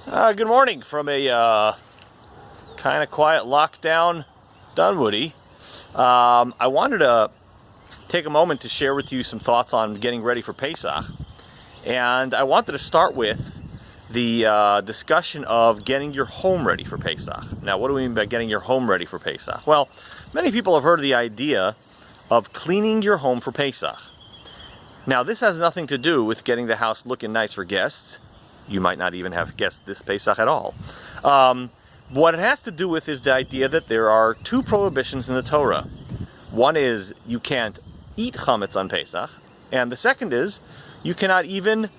Good morning from a kind of quiet lockdown Dunwoody. I wanted to take a moment to share with you some thoughts on getting ready for Pesach. And I wanted to start with the discussion of getting your home ready for Pesach. Now, what do we mean by getting your home ready for Pesach? Well, many people have heard of the idea of cleaning your home for Pesach. Now, this has nothing to do with getting the house looking nice for guests. You might not even have guests this Pesach at all. What it has to do with is the idea that there are two prohibitions in the Torah. One is you can't eat chametz on Pesach, and the second is you cannot even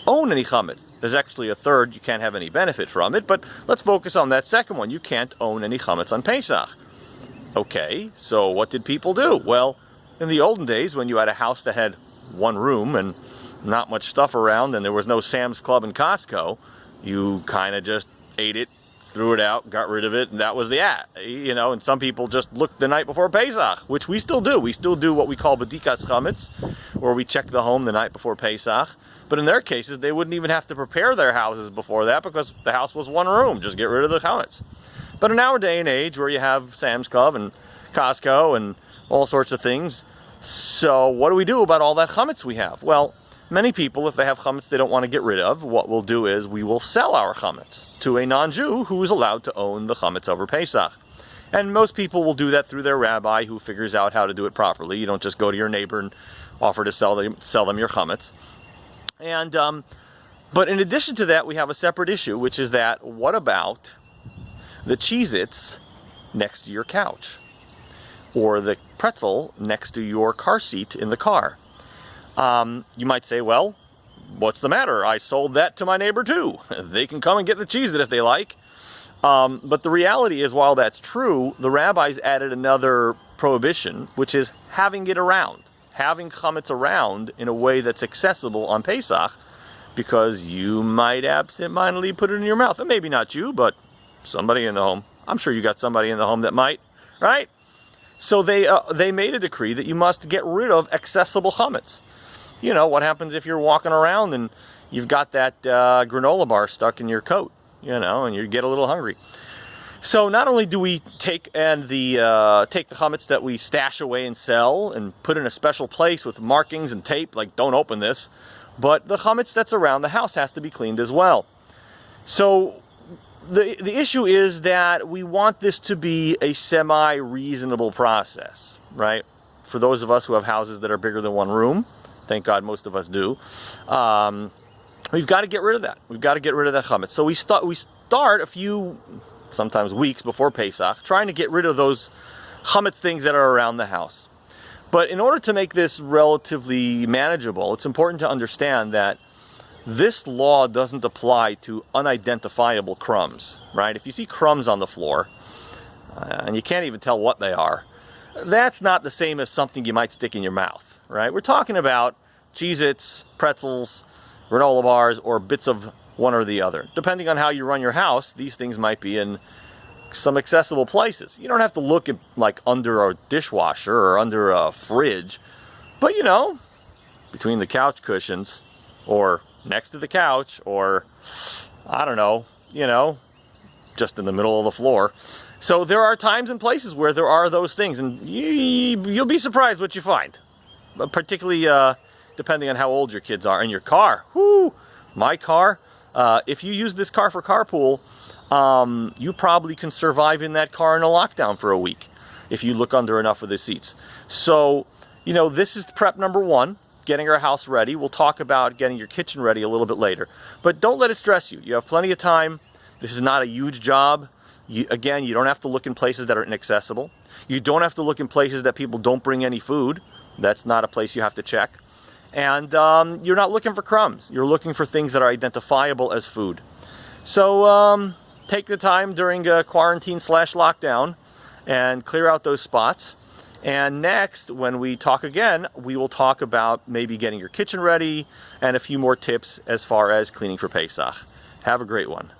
own any chametz. There's actually a third, you can't have any benefit from it, but let's focus on that second one. You can't own any chametz on Pesach. Okay, so what did people do? Well, in the olden days, when you had a house that had one room and not much stuff around and there was no Sam's Club and Costco, you kind of just ate it, threw it out, got rid of it, and that was and some people just looked the night before Pesach, which we still do. We still do what we call bedikas chametz, where we check the home the night before Pesach. But in their cases, they wouldn't even have to prepare their houses before that because the house was one room. Just get rid of the chametz. But in our day and age, where you have Sam's Club and Costco and all sorts of things, so what do we do about all that chametz we have? Well, many people, if they have chametz they don't want to get rid of, what we'll do is we will sell our chametz to a non-Jew who is allowed to own the chametz over Pesach. And most people will do that through their rabbi who figures out how to do it properly. You don't just go to your neighbor and offer to sell them your chametz. And but in addition to that, we have a separate issue, which is that what about the Cheez-Its next to your couch? Or the pretzel next to your car seat in the car? You might say, well, what's the matter? I sold that to my neighbor too. They can come and get the Cheez-It if they like. But the reality is, while that's true, the rabbis added another prohibition, which is having it around. Having chametz around in a way that's accessible on Pesach, because you might absentmindedly put it in your mouth. And maybe not you, but somebody in the home. I'm sure you got somebody in the home that might, right? So they made a decree that you must get rid of accessible chametz. You know, what happens if you're walking around and you've got that granola bar stuck in your coat, and you get a little hungry. So not only do we take the chametz that we stash away and sell and put in a special place with markings and tape, like don't open this, but the chametz that's around the house has to be cleaned as well. So the issue is that we want this to be a semi-reasonable process, right? For those of us who have houses that are bigger than one room, thank God most of us do, we've got to get rid of that. We've got to get rid of that chametz. So we start a few, sometimes weeks before Pesach, trying to get rid of those chametz things that are around the house. But in order to make this relatively manageable, it's important to understand that this law doesn't apply to unidentifiable crumbs, right? If you see crumbs on the floor, and you can't even tell what they are, that's not the same as something you might stick in your mouth, right? We're talking about Cheez-Its, pretzels, granola bars, or bits of one or the other. Depending on how you run your house, these things might be in some accessible places. You don't have to look at, like, under a dishwasher or under a fridge, but between the couch cushions, or next to the couch, or I don't know, just in the middle of the floor. So there are times and places where there are those things, and you'll be surprised what you find. Particularly depending on how old your kids are. In your car, my car, if you use this car for carpool, you probably can survive in that car in a lockdown for a week if you look under enough of the seats. So, this is prep number one, getting our house ready. We'll talk about getting your kitchen ready a little bit later. But don't let it stress you. You have plenty of time. This is not a huge job. You don't have to look in places that are inaccessible. You don't have to look in places that people don't bring any food. That's not a place you have to check. And you're not looking for crumbs. You're looking for things that are identifiable as food. So take the time during quarantine/lockdown and clear out those spots. And next, when we talk again, we will talk about maybe getting your kitchen ready and a few more tips as far as cleaning for Pesach. Have a great one.